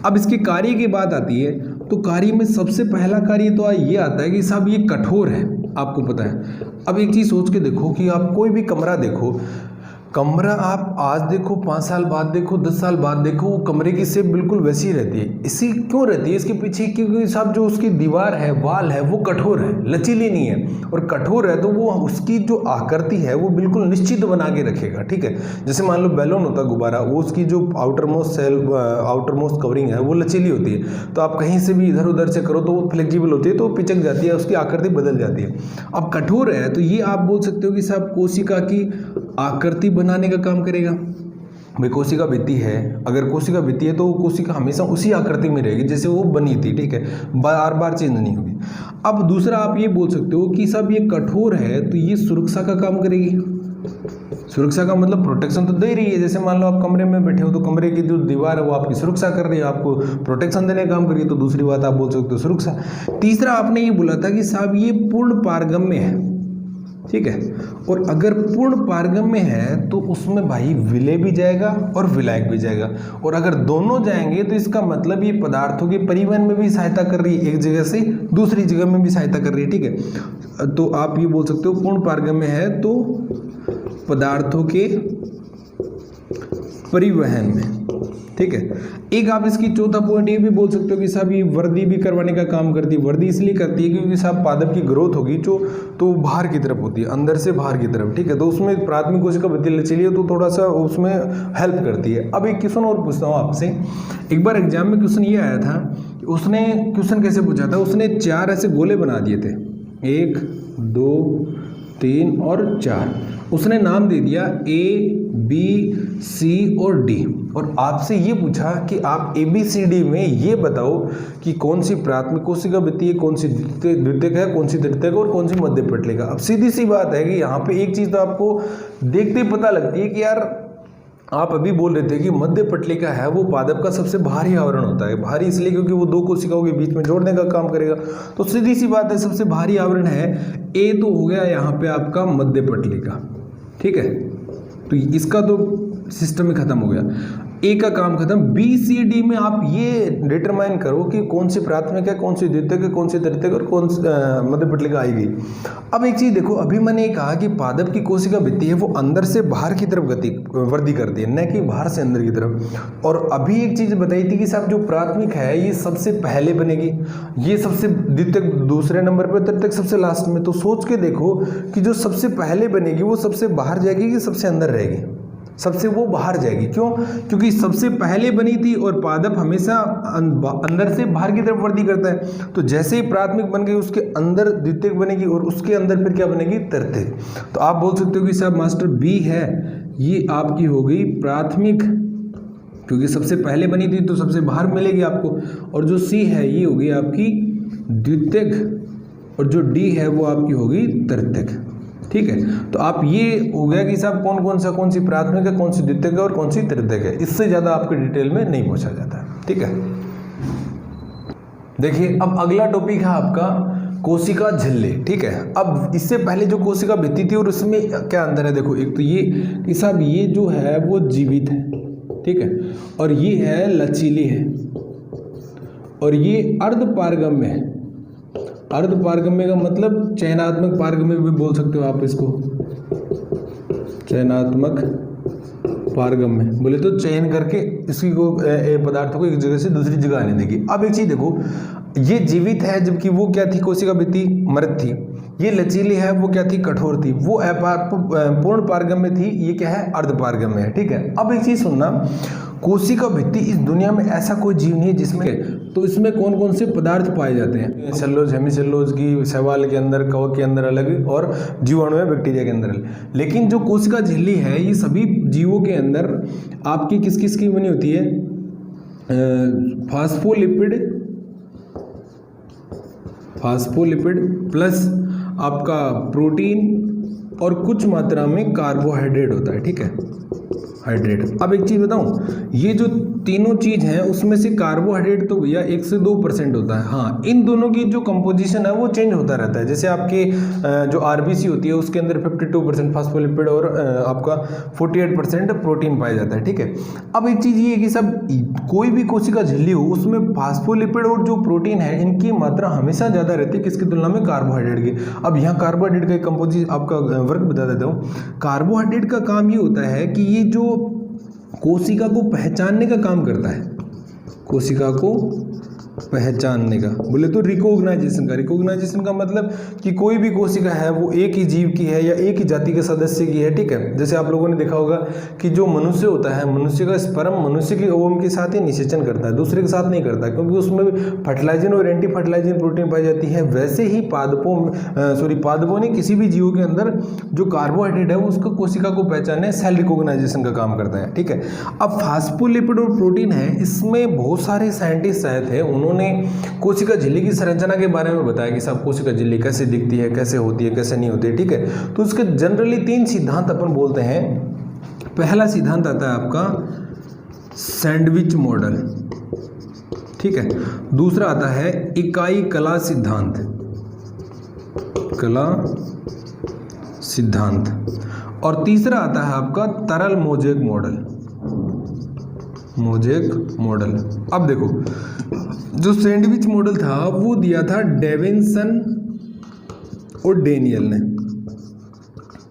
अब इसके कार्य की बात आती है तो कार्य में सबसे पहला कार्य तो ये आता है कि साहब ये कठोर है, आपको पता है। अब एक चीज़ सोच के देखो कि आप कोई भी कमरा देखो, कमरा आप आज देखो, 5 साल बाद देखो, 10 साल बाद देखो, वो कमरे की शेप बिल्कुल वैसी रहती है। इसी क्यों रहती है, इसके पीछे क्योंकि साहब जो उसकी दीवार है, वाल है, वो कठोर है, लचीली नहीं है। और कठोर है तो वो उसकी जो आकृति है वो बिल्कुल निश्चित बना के रखेगा, ठीक है। जैसे मान लो बैलून होता है, गुब्बारा, वो उसकी जो आउटरमोस्ट कवरिंग है वो लचीली होती है, तो आप कहीं से भी इधर उधर से करो तो वो फ्लेक्सिबल होती है, तो पिचक जाती है, उसकी आकृति बदल जाती है। अब कठोर है तो ये आप बोल सकते हो कि साहब कोशिका की आकृति बनाने का काम करेगा। भाई कोशिका भित्ति है, अगर कोशिका भित्ति है तो वो कोशिका हमेशा उसी आकृति में रहेगी जैसे वो बनी थी, ठीक है, बार बार चेंज नहीं होगी। अब दूसरा आप ये बोल सकते हो कि साहब ये कठोर है तो ये सुरक्षा का काम करेगी। सुरक्षा का मतलब प्रोटेक्शन तो दे रही है। जैसे मान लो आप कमरे में बैठे हो तो कमरे की जो दीवार है वो आपकी सुरक्षा कर रही है, आपको प्रोटेक्शन देने का काम कर रही है, तो दूसरी बात आप बोल सकते हो सुरक्षा। तीसरा आपने ये बोला था कि साहब ये पूर्ण पारगम्य है, ठीक है। और अगर पूर्ण पारगम्य है तो उसमें भाई विलय भी जाएगा और विलायक भी जाएगा, और अगर दोनों जाएंगे तो इसका मतलब ये पदार्थों के परिवहन में भी सहायता कर रही है, एक जगह से दूसरी जगह में भी सहायता कर रही है, ठीक है। तो आप ये बोल सकते हो पूर्ण पारगम्य है तो पदार्थों के परिवहन में, ठीक है। एक आप इसकी चौथा पॉइंट ये भी बोल सकते हो कि साहब ये वर्दी भी करवाने का काम करती है। वर्दी इसलिए करती है क्योंकि साहब पादप की ग्रोथ होगी जो तो बाहर की तरफ होती है, अंदर से बाहर की तरफ, ठीक है। तो उसमें प्राथमिक कोशिका भित्ति लचीली है तो थोड़ा सा उसमें हेल्प करती है। अब एक क्वेश्चन और पूछता हूँ आपसे। एक बार एग्जाम में क्वेश्चन ये आया था, उसने क्वेश्चन कैसे पूछा था, उसने 4 ऐसे गोले बना दिए थे, 1 2 3 और 4। उसने नाम दे दिया A B C और D, और आपसे ये पूछा कि आप ABCD में ये बताओ कि कौन सी प्राथमिक कोशिका भित्ति है, कौन सी द्वितीयक है, कौन सी तृतीयक और कौन सी मध्य पटलिका। अब सीधी सी बात है कि यहाँ पे एक चीज़ तो आपको देखते ही पता लगती है कि यार आप अभी बोल रहे थे कि मध्य पटलिका है वो पादप का सबसे भारी आवरण होता है। भारी इसलिए क्योंकि वो 2 कोशिकाओं के बीच में जोड़ने का काम करेगा, तो सीधी सी बात है सबसे भारी आवरण है। ए तो हो गया यहाँ पे आपका मध्य पटलिका, ठीक है, तो इसका तो सिस्टम में खत्म हो गया। ए का काम खत्म। बी सी डी में आप ये डिटरमाइन करो कि कौन सी प्राथमिक है, कौन सी द्वितीयक है, कौन सी तृतीयक और कौन सी मध्य पटलिका आएगी। अब एक चीज देखो, अभी मैंने कहा कि पादप की कोशिका भित्ति है वो अंदर से बाहर की तरफ वृद्धि करती है, न कि बाहर से अंदर की तरफ। और अभी एक चीज बताई थी कि साहब जो प्राथमिक है ये सबसे पहले बनेगी, ये सबसे द्वितीयक दूसरे नंबर पर, तृतीयक सबसे लास्ट में। तो सोच के देखो कि जो सबसे पहले बनेगी वो सबसे बाहर जाएगी कि सबसे अंदर रहेगी? सबसे वो बाहर जाएगी। क्यों? क्योंकि सबसे पहले बनी थी और पादप हमेशा अंदर से बाहर की तरफ वृद्धि करता है। तो जैसे ही प्राथमिक बन गई उसके अंदर द्वितीयक बनेगी और उसके अंदर फिर क्या बनेगी? तृतीयक। तो आप बोल सकते हो कि साहब मास्टर बी है ये आपकी हो गई प्राथमिक, क्योंकि सबसे पहले बनी थी तो सबसे बाहर मिलेगी आपको। और जो सी है ये हो गई आपकी द्वितीयक और जो डी है वो आपकी होगी तृतीयक। ठीक है, तो आप ये हो गया कि साहब कौन सी प्राथमिक है, कौन सी द्वितीयक है और कौन सी तृतीयक है। इससे ज़्यादा आपके डिटेल में नहीं पूछा जाता है। ठीक है, देखिए अब अगला टॉपिक है आपका कोशिका झिल्ली। ठीक है, अब इससे पहले जो कोशिका भित्ति थी और उसमें क्या अंदर है देखो, एक तो ये कि साहब ये जो है वो जीवित है, ठीक है, और ये है लचीली है, और ये अर्ध पारगम्य है। अर्ध पारगम्य का मतलब चयनात्मक पारगम्य भी बोल सकते हो आप इसको, चयनात्मक पारगम्य बोले तो चयन करके इसी को पदार्थों को एक जगह से दूसरी जगह आने देगी। अब एक चीज देखो, ये जीवित है जबकि वो क्या थी? कोशिका भित्ति मृत थी। ये लचीली है, वो क्या थी? कठोर थी। वो पूर्ण पारगम्य थी, ये क्या है? अर्ध पारगम्य है। ठीक है, अब एक चीज सुनना, कोशिका भित्ति इस दुनिया में ऐसा कोई जीव नहीं है जिसमें, तो इसमें कौन कौन से पदार्थ पाए जाते हैं? सेलुलोज, हेमीसेलुलोज की शैवाल के अंदर, कवक के अंदर अलग, और जीवाणु में बैक्टीरिया के अंदर अलग। लेकिन जो कोशिका झिल्ली है ये सभी जीवों के अंदर आपकी किस किस की बनी होती है? फास्फोलिपिड प्लस आपका प्रोटीन और कुछ मात्रा में कार्बोहाइड्रेट होता है। ठीक है, हाइड्रेट। अब एक चीज बताऊं, ये जो तीनों चीज हैं उसमें से कार्बोहाइड्रेट तो भैया 1 से 2% होता है। हाँ, इन दोनों की जो कंपोजिशन है वो चेंज होता रहता है। जैसे आपके जो आरबीसी होती है उसके अंदर 52% फास्फोलिपिड और आपका 48% प्रोटीन पाया जाता है। ठीक है, अब एक चीज ये है कि सब कोई भी कोशिका झिल्ली हो उसमें फास्फोलिपिड और जो प्रोटीन है इनकी मात्रा हमेशा ज्यादा रहती है किसकी तुलना में? कार्बोहाइड्रेट की। अब यहाँ कार्बोहाइड्रेट का कंपोजिशन आपका वर्क बता देता हूँ। कार्बोहाइड्रेट का काम ये होता है कि ये जो कोशिका को पहचानने का काम करता है, कोशिका को पहचानने का बोले तो रिकॉग्नाइजेशन का। रिकॉग्नाइजेशन का मतलब कि कोई भी कोशिका है वो एक ही जीव की है या एक ही जाति के सदस्य की है। ठीक है, जैसे आप लोगों ने देखा होगा कि जो मनुष्य होता है, मनुष्य का स्पर्म मनुष्य के ओवम के साथ ही निषेचन करता है, दूसरे के साथ नहीं करता, क्योंकि उसमें फर्टिलाइजन और एंटी फर्टिलाइजन प्रोटीन पाई जाती है। वैसे ही पादपों ने किसी भी जीव के अंदर जो कार्बोहाइड्रेट है उसको कोशिका को पहचानने सेल रिकॉग्नाइजेशन का काम करता है। ठीक है, अब फास्फोलिपिड और प्रोटीन है, इसमें बहुत सारे साइंटिस्ट आए थे, उन्होंने कोशिका झिल्ली की संरचना के बारे में बताया कि साहब कोशिका झिल्ली कैसे दिखती है, कैसे होती है, कैसे नहीं होती है। ठीक है, तो उसके जनरली 3 सिद्धांत अपन बोलते हैं। पहला सिद्धांत आता है आपका सैंडविच मॉडल। ठीक है, दूसरा आता है इकाई कला सिद्धांत, कला सिद्धांत, और तीसरा आता है आपका तरल मोज़ेक मॉडल, मोज़ेक मॉडल। अब देखो, जो सैंडविच मॉडल था वो दिया था डेविसन और डेनियल ने।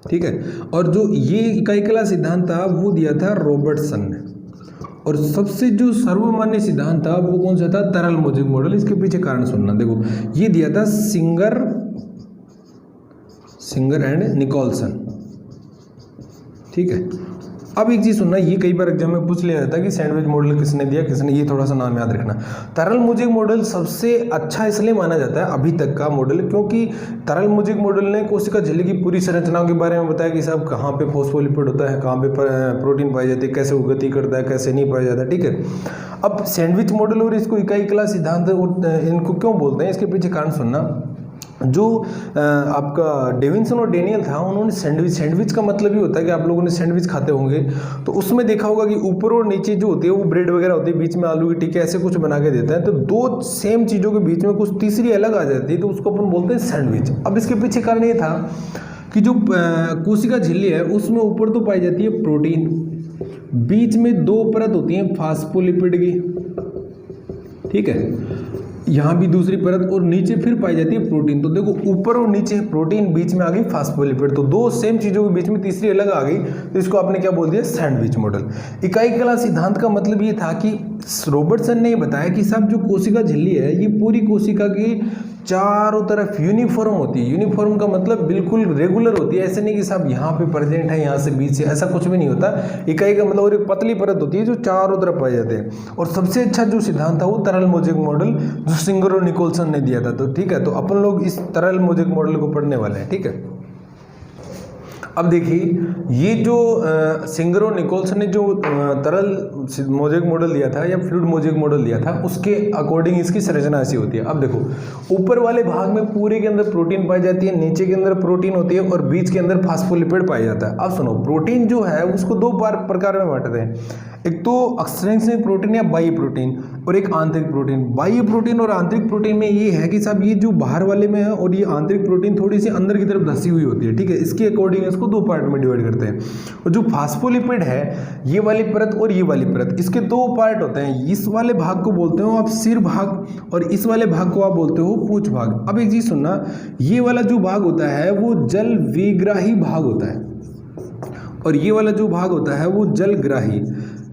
ठीक है, और जो ये इकाई कला सिद्धांत था वो दिया था रॉबर्टसन ने। और सबसे जो सर्वमान्य सिद्धांत था वो कौन सा था? तरल मोज़ेक मॉडल। इसके पीछे कारण सुनना, देखो ये दिया था सिंगर एंड निकोलसन। ठीक है, अब एक चीज सुनना, ये कई बार एग्जाम में पूछ लिया जाता है कि सैंडविच मॉडल किसने दिया, किसने, ये थोड़ा सा नाम याद रखना। तरल मोज़ेक मॉडल सबसे अच्छा इसलिए माना जाता है अभी तक का मॉडल, क्योंकि तरल मोज़ेक मॉडल ने कोशिका झिल्ली की पूरी संरचनाओं के बारे में बताया कि साहब कहाँ पे फॉस्फोलिपिड होता है, कहाँ पे प्रोटीन पाई जाती है, कैसे वो गति करता है, कैसे नहीं पाया जाता। ठीक है, अब सैंडविच मॉडल और इसको इकाई कला सिद्धांत इनको क्यों बोलते हैं, इसके पीछे कारण सुनना। जो आपका डेविसन और डेनियल था, उन्होंने सैंडविच का मतलब ही होता है कि आप लोगों ने सैंडविच खाते होंगे तो उसमें देखा होगा कि ऊपर और नीचे जो होती है वो ब्रेड वगैरह होती है, बीच में आलू की टिक्की ऐसे कुछ बना के देता है, तो 2 सेम चीज़ों के बीच में कुछ तीसरी अलग आ जाती है, तो उसको अपन बोलते हैं सैंडविच। अब इसके पीछे कारण ये था कि जो कोशिका झिल्ली है उसमें ऊपर तो पाई जाती है प्रोटीन, बीच में दो परत होती है फास्फोलिपिड की, ठीक है, यहाँ भी दूसरी परत, और नीचे फिर पाई जाती है प्रोटीन। तो देखो ऊपर और नीचे प्रोटीन, बीच में आ गई फास्फोलिपिड, तो दो सेम चीजों के बीच में तीसरी अलग आ गई, तो इसको आपने क्या बोल दिया, सैंडविच मॉडल। इकाई कला सिद्धांत का मतलब ये था कि रॉबर्टसन ने बताया कि साहब जो कोशिका झिल्ली है ये पूरी कोशिका की चारों तरफ यूनिफॉर्म होती है। यूनिफॉर्म का मतलब बिल्कुल रेगुलर होती है, ऐसे नहीं कि साहब यहाँ पे प्रेजेंट है यहाँ से बीच से, ऐसा कुछ भी नहीं होता। इकाई का मतलब और एक पतली परत होती है जो चारों तरफ पाए जाते हैं। और सबसे अच्छा जो सिद्धांत था वो तरल मोज़ेक मॉडल जो सिंगर और निकोलसन ने दिया था। तो ठीक है, तो अपन लोग इस तरल मोज़ेक मॉडल को पढ़ने वाले हैं, ठीक है। अब देखिए ये जो सिंगर और निकोलसन ने जो तरल मोज़ेक मॉडल दिया था या फ्लूइड मोज़ेक मॉडल दिया था, उसके अकॉर्डिंग इसकी संरचना ऐसी होती है। अब देखो ऊपर वाले भाग में पूरे के अंदर प्रोटीन पाई जाती है, नीचे के अंदर प्रोटीन होती है और बीच के अंदर फास्फोलिपिड पाया जाता है। अब सुनो, प्रोटीन जो है उसको दो प्रकार में बांटते हैं, एक तो एक्सट्रिंसिक प्रोटीन या बाह्य प्रोटीन और एक आंतरिक प्रोटीन। बाह्य प्रोटीन और आंतरिक प्रोटीन में ये है कि साहब ये जो बाहर वाले में है और ये आंतरिक प्रोटीन थोड़ी सी अंदर की तरफ धसी हुई होती है, ठीक है। इसके अकॉर्डिंग इसको दो पार्ट में डिवाइड करते हैं। और जो फास्फोलिपिड है ये वाली परत और ये वाली परत, इसके दो पार्ट होते हैं। इस वाले भाग को बोलते हो आप सिर भाग और इस वाले भाग को आप बोलते हो पूंछ भाग। अब एक चीज सुनना, ये वाला जो भाग होता है वो जल विग्राही भाग होता है और ये वाला जो भाग होता है वो जलग्राही।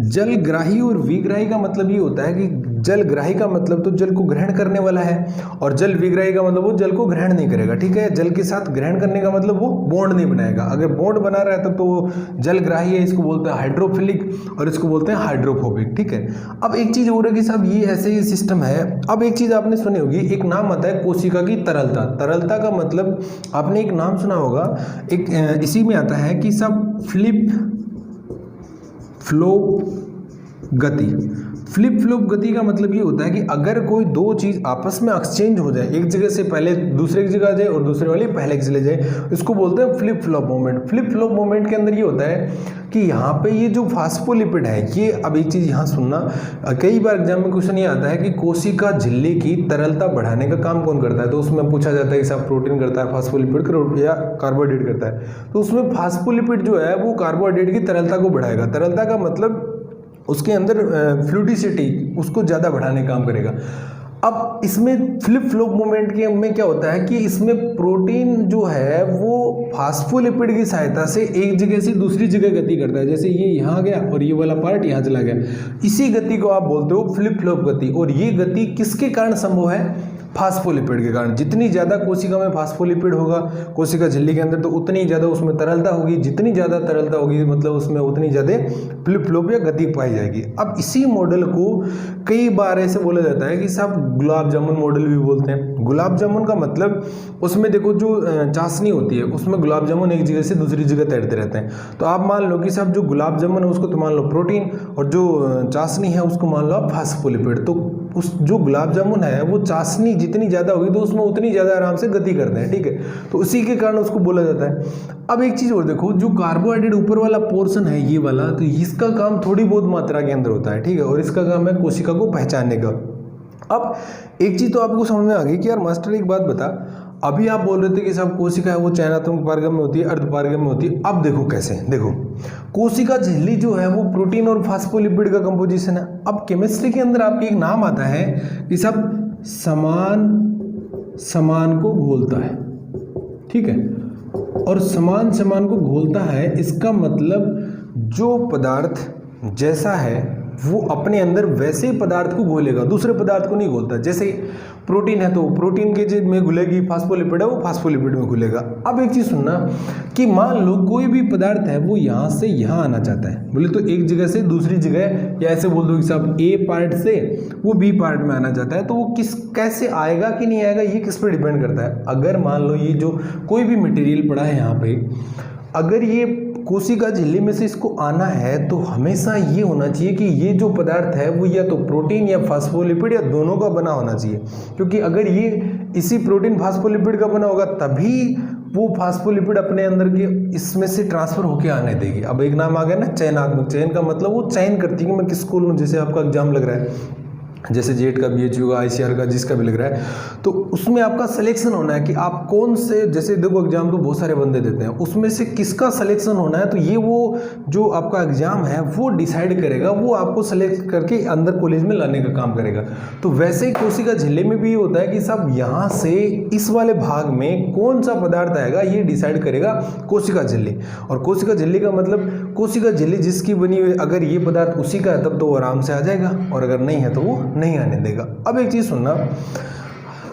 जलग्राही और विग्राही का मतलब ये होता है कि जलग्राही का मतलब तो जल को ग्रहण करने वाला है और जल विग्राही का मतलब वो जल को ग्रहण नहीं करेगा, ठीक है। जल के साथ ग्रहण करने का मतलब वो बॉन्ड नहीं बनाएगा। अगर बॉन्ड बना रहा है तो वो जलग्राही है, इसको बोलते हैं हाइड्रोफिलिक और इसको बोलते हैं हाइड्रोफोबिक, ठीक है। अब एक चीज और है कि साहब ये ऐसे ही सिस्टम है। अब एक चीज आपने सुनी होगी, एक नाम आता है कोशिका की तरलता। तरलता का मतलब आपने एक नाम सुना होगा, एक इसी में आता है कि सब फ्लिप फ्लॉप गति। फ्लिप फ्लॉप गति का मतलब ये होता है कि अगर कोई दो चीज आपस में एक्सचेंज हो जाए, एक जगह से पहले दूसरे की जगह आ जाए और दूसरे वाली पहले की चले जाए, इसको बोलते हैं flip flop moment. Flip flop moment के अंदर ये होता है कि यहाँ पे ये जो फास्फोलिपिड है ये, अब एक चीज यहाँ सुनना, कई बार एग्जाम में क्वेश्चन ये आता है कि कोशिका झिल्ली की तरलता बढ़ाने का काम कौन करता है, तो उसमें पूछा जाता है कि साहब प्रोटीन करता है, फास्फोलिपिड या कार्बोहाइड्रेट करता है। तो उसमें फास्फोलिपिड जो है वो कार्बोहाइड्रेट की तरलता को बढ़ाएगा। तरलता का मतलब उसके अंदर फ्लूइडिसिटी, उसको ज़्यादा बढ़ाने का काम करेगा। अब इसमें फ्लिप फ्लॉप मोमेंट के में क्या होता है कि इसमें प्रोटीन जो है वो फास्फोलिपिड की सहायता से एक जगह से दूसरी जगह गति करता है। जैसे ये यहाँ गया और ये वाला पार्ट यहाँ चला गया, इसी गति को आप बोलते हो फ्लिप फ्लॉप गति। और ये गति किसके कारण संभव है? फास्फोलिपिड के कारण। जितनी ज़्यादा कोशिका में फास्फोलिपिड होगा कोशिका झिल्ली के अंदर, तो उतनी ज़्यादा उसमें तरलता होगी। जितनी ज़्यादा तरलता होगी मतलब उसमें उतनी ज़्यादा फ्लिप फ्लॉप या गति पाई जाएगी। अब इसी मॉडल को कई बार ऐसे बोला जाता है कि साहब गुलाब जामुन मॉडल भी बोलते हैं। गुलाब जामुन का मतलब उसमें देखो जो चाशनी होती है उसमें गुलाब जामुन एक जगह से दूसरी जगह तैरते रहते हैं। तो आप मान लो कि साहब जो गुलाब जामुन है उसको तो मान लो प्रोटीन और जो चाशनी है उसको मान लो आप फास्फोलिपिड। तो उस जो गुलाब जामुन है वो चाशनी जितनी ज़्यादा होगी तो उसमें उतनी ज़्यादा आराम से गति करते हैं, ठीक है। तो उसी के कारण उसको बोला जाता है। अब एक चीज़ और देखो, जो कार्बोहाइड्रेट ऊपर वाला पोर्शन है ये वाला, तो इसका काम थोड़ी बहुत मात्रा के अंदर होता है, ठीक है, और इसका काम है कोशिका को पहचानने का। अब एक चीज़ तो आपको समझ में आ गई कि यार मास्टर एक बात बता, अभी आप बोल रहे थे कि सब कोशिका है वो चयनात्मक पारगम्य होती है, अर्धपारगम्य में होती है। अब देखो कैसे, देखो कोशिका झिल्ली जो है वो प्रोटीन और फास्फोलिपिड का कंपोजिशन है। अब केमिस्ट्री के अंदर आपके एक नाम आता है कि सब समान को घोलता है, ठीक है। और समान को घोलता है, इसका मतलब जो पदार्थ जैसा है वो अपने अंदर वैसे पदार्थ को घोलेगा, दूसरे पदार्थ को नहीं घोलता। जैसे प्रोटीन है तो प्रोटीन के में घुलेगी, फास्फोलिपिड है वो फास्फोलिपिड में घुलेगा। अब एक चीज़ सुनना कि मान लो कोई भी पदार्थ है वो यहाँ से यहाँ आना चाहता है, बोले तो एक जगह से दूसरी जगह, या ऐसे बोल दो कि साहब ए पार्ट से वो बी पार्ट में आना चाहता है, तो वो कैसे आएगा कि नहीं आएगा ये किस पर डिपेंड करता है। अगर मान लो ये जो कोई भी मटेरियल पड़ा है यहाँ पे, अगर ये कोशिका झिल्ली में से इसको आना है तो हमेशा ये होना चाहिए कि ये जो पदार्थ है वो या तो प्रोटीन या फास्फोलिपिड या दोनों का बना होना चाहिए। क्योंकि अगर ये इसी प्रोटीन फास्फोलिपिड का बना होगा तभी वो फास्फोलिपिड अपने अंदर के इसमें से ट्रांसफर होके आने देगी। अब एक नाम आ गया ना चयनात्मक। चयन का मतलब वो चयन करती है कि मैं किसको लूँ, जैसे आपका एग्जाम लग रहा है जैसे जेट का, बीएचयू का, आईसीआर का, जिसका भी लग रहा है, तो उसमें आपका सिलेक्शन होना है कि आप कौन से, जैसे देखो एग्जाम तो बहुत सारे बंदे देते हैं, उसमें से किसका सिलेक्शन होना है, तो ये वो जो आपका एग्जाम है वो डिसाइड करेगा, वो आपको सेलेक्ट करके अंदर कॉलेज में लाने का काम करेगा। तो वैसे ही कोशिका झिल्ली में भी ये होता है कि साहब यहाँ से इस वाले भाग में कौन सा पदार्थ आएगा ये डिसाइड करेगा कोशिका झिल्ली। और कोशिका झिल्ली का मतलब कोशिका झिल्ली जिसकी बनी हुई, अगर ये पदार्थ उसी का है तब तो वो आराम से आ जाएगा, और अगर नहीं है तो वो नहीं आने देगा। अब एक चीज़ सुनना,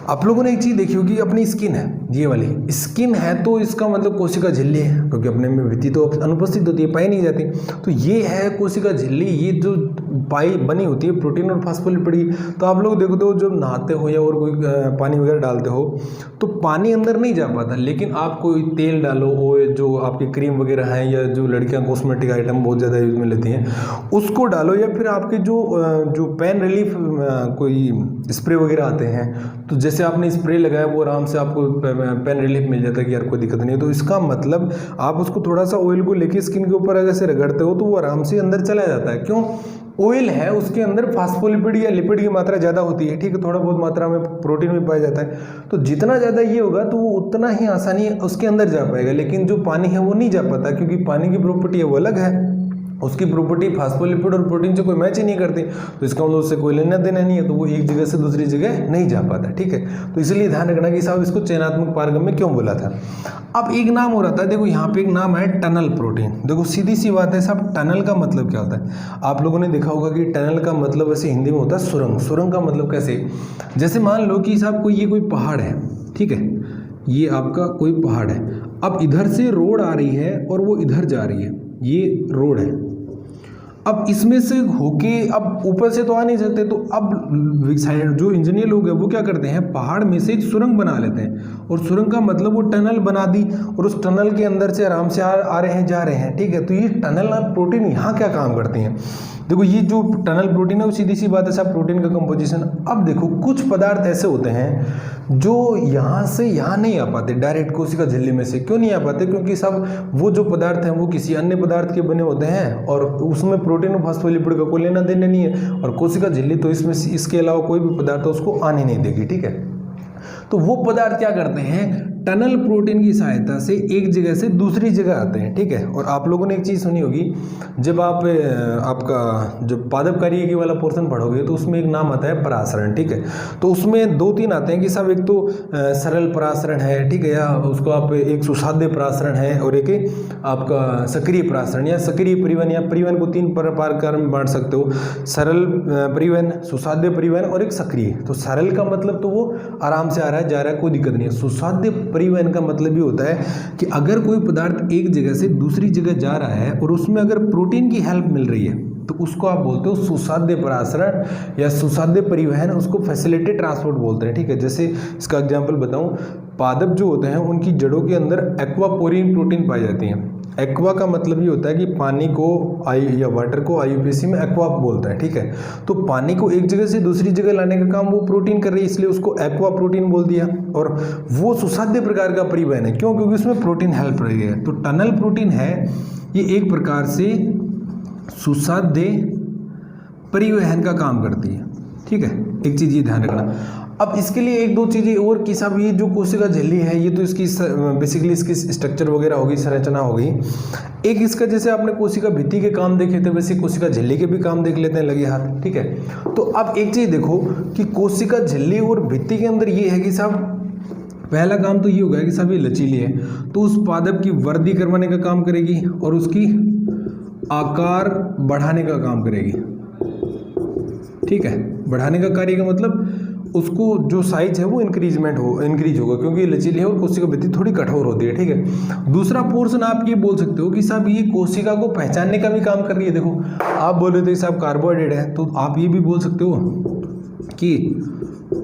आप लोगों ने एक चीज़ देखी होगी, अपनी स्किन है, ये वाली स्किन है, तो इसका मतलब कोशिका झिल्ली है, क्योंकि अपने में भित्ति तो अनुपस्थित होती है, पाई नहीं जाती। तो ये है कोशिका झिल्ली, ये जो पाई बनी होती है प्रोटीन और फास्फोलिपिड की। तो आप लोग देखो तो जब नहाते हो या और कोई पानी वगैरह डालते हो तो पानी अंदर नहीं जा पाता, लेकिन आप कोई तेल डालो, वो जो आपकी क्रीम वगैरह है या जो लड़कियाँ कॉस्मेटिक आइटम बहुत ज़्यादा यूज में लेती हैं उसको डालो, या फिर आपके जो पेन रिलीफ कोई स्प्रे वगैरह आते हैं, तो जैसे आपने स्प्रे लगाया वो आराम से आपको पेन रिलीफ मिल जाता है कि यार कोई दिक्कत नहीं है। तो इसका मतलब आप उसको थोड़ा सा ऑयल को लेके स्किन के ऊपर अगर से रगड़ते हो तो वो आराम से अंदर चला जाता है। क्यों? ऑयल है, उसके अंदर फास्फोलिपिड या लिपिड की मात्रा ज़्यादा होती है, ठीक है, थोड़ा बहुत मात्रा में प्रोटीन भी पाया जाता है। तो जितना ज़्यादा ये होगा तो वो उतना ही आसानी उसके अंदर जा पाएगा, लेकिन जो पानी है वो नहीं जा पाता, क्योंकि पानी की प्रॉपर्टी है वो अलग है, उसकी प्रॉपर्टी फास्फोलिपिड और प्रोटीन से कोई मैच ही नहीं करती, तो इसका मतलब उससे कोई लेना देना नहीं है, तो वो एक जगह से दूसरी जगह नहीं जा पाता, ठीक है। तो इसलिए ध्यान रखना कि साहब इसको चयनात्मक पारगम्य क्यों बोला था। अब एक नाम हो रहा था, देखो यहाँ पे एक नाम है टनल प्रोटीन। देखो सीधी सी बात है साहब, टनल का मतलब क्या होता है? आप लोगों ने देखा होगा कि टनल का मतलब वैसे हिंदी में होता है सुरंग। सुरंग का मतलब कैसे? जैसे मान लो कि साहब कोई पहाड़ है, ठीक है, ये आपका कोई पहाड़ है, अब इधर से रोड आ रही है और वो इधर जा रही है, ये रोड है। अब इसमें से होके अब ऊपर से तो आ नहीं सकते, तो अब साइड जो इंजीनियर लोग हैं वो क्या करते हैं, पहाड़ में से एक सुरंग बना लेते हैं, और सुरंग का मतलब वो टनल बना दी, और उस टनल के अंदर से आराम से आ रहे हैं, जा रहे हैं, ठीक है। तो ये टनल प्रोटीन यहाँ क्या काम करते हैं? देखो ये जो टनल प्रोटीन है वो सीधी सी बात है साहब प्रोटीन का कंपोजिशन। अब देखो कुछ पदार्थ ऐसे होते हैं जो यहाँ से यहाँ नहीं आ पाते, डायरेक्ट कोशिका झिल्ली में से। क्यों नहीं आ पाते? क्योंकि साहब वो जो पदार्थ हैं वो किसी अन्य पदार्थ के बने होते हैं, और उसमें प्रोटीन और फास्फोलिपिड का कोई लेना देना नहीं है, और कोशिका झिल्ली तो इसमें इसके अलावा कोई भी पदार्थ उसको आने नहीं देगी, ठीक है। तो वो पदार्थ क्या करते हैं, टनल प्रोटीन की सहायता से एक जगह से दूसरी जगह आते हैं, ठीक है। और आप लोगों ने एक चीज़ सुनी होगी, जब आप आपका जो पादप कार्य वाला पोर्शन पढ़ोगे तो उसमें एक नाम आता है परासरण, ठीक है। तो उसमें 2-3 आते हैं कि साहब एक तो सरल परासरण है, ठीक है, या उसको आप एक सुसाध्य परासरण है, और एक आपका सक्रिय परासरण या सक्रिय परिवहन, या परिवहन को 3 प्रकार में बांट सकते हो, सरल परिवहन, सुसाध्य परिवहन और एक सक्रिय। तो सरल का मतलब तो वो आराम से आ रहा है, जा रहा है, कोई दिक्कत नहीं है। सुसाध्य परिवहन का मतलब ये होता है कि अगर कोई पदार्थ एक जगह से दूसरी जगह जा रहा है और उसमें अगर प्रोटीन की हेल्प मिल रही है तो उसको आप बोलते हो सुसाध्य परासरण या सुसाध्य परिवहन, उसको फैसिलिटेटेड ट्रांसपोर्ट बोलते हैं, ठीक है। जैसे इसका एग्जांपल बताऊं, पादप जो होते हैं उनकी जड़ों के अंदर एक्वापोरिन प्रोटीन पाई जाती हैं। एक्वा का मतलब ये होता है कि पानी को या वाटर को आईयूपीएसी में एक्वा बोलता है, ठीक है। तो पानी को एक जगह से दूसरी जगह लाने का काम वो प्रोटीन कर रही है, इसलिए उसको एक्वा प्रोटीन बोल दिया। और वो सुसाध्य प्रकार का परिवहन है, क्यों? क्योंकि उसमें प्रोटीन हेल्प रही है। तो टनल प्रोटीन है ये एक प्रकार से सुसाध्य परिवहन का काम करती है, ठीक है। एक चीज़ ये ध्यान रखना। अब इसके लिए 1-2 चीज़ें और कि साहब ये जो कोशिका झिल्ली है ये तो इसकी बेसिकली इसकी स्ट्रक्चर वगैरह होगी, संरचना हो गई। एक इसका जैसे आपने कोशिका भित्ति के काम देखे थे वैसे कोशिका झिल्ली के भी काम देख लेते हैं लगे हाथ, ठीक है। तो अब एक चीज़ देखो कि कोशिका झिल्ली और भित्ति के अंदर ये है कि साहब पहला काम तो ये होगा कि साहब ये लचीली है, तो उस पादप की वृद्धि करवाने का काम करेगी और उसकी आकार बढ़ाने का काम करेगी, ठीक है। बढ़ाने का कार्य का मतलब उसको जो साइज है वो इंक्रीज होगा, क्योंकि लचीली है और कोशिका भित्ति थोड़ी कठोर होती है, ठीक है। दूसरा पोर्शन आप ये बोल सकते हो कि साहब ये कोशिका को पहचानने का भी काम कर रही है। देखो आप बोल रहे थे साहब कार्बोहाइड्रेट है, तो आप ये भी बोल सकते हो कि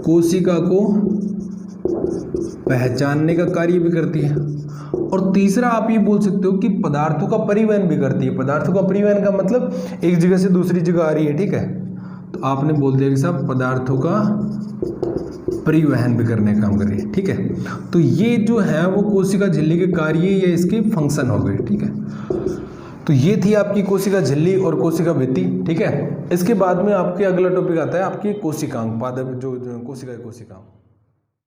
कोशिका को पहचानने का कार्य भी करती है। और तीसरा आप ये बोल सकते हो कि पदार्थों का परिवहन भी करती है। पदार्थों का परिवहन का मतलब एक जगह से दूसरी जगह आ रही है, ठीक है। तो आपने बोल दिया कि साहब पदार्थों का परिवहन भी करने का काम कर रही है, ठीक है। तो ये जो है वो कोशिका झिल्ली के कार्य या इसके फंक्शन हो गए, ठीक है। तो ये थी आपकी कोशिका झिल्ली और कोशिका भित्ति, ठीक है। इसके बाद में आपके अगला टॉपिक आता है आपकी कोशिकांग, पादप जो कोशिकाएं कोशिकांग।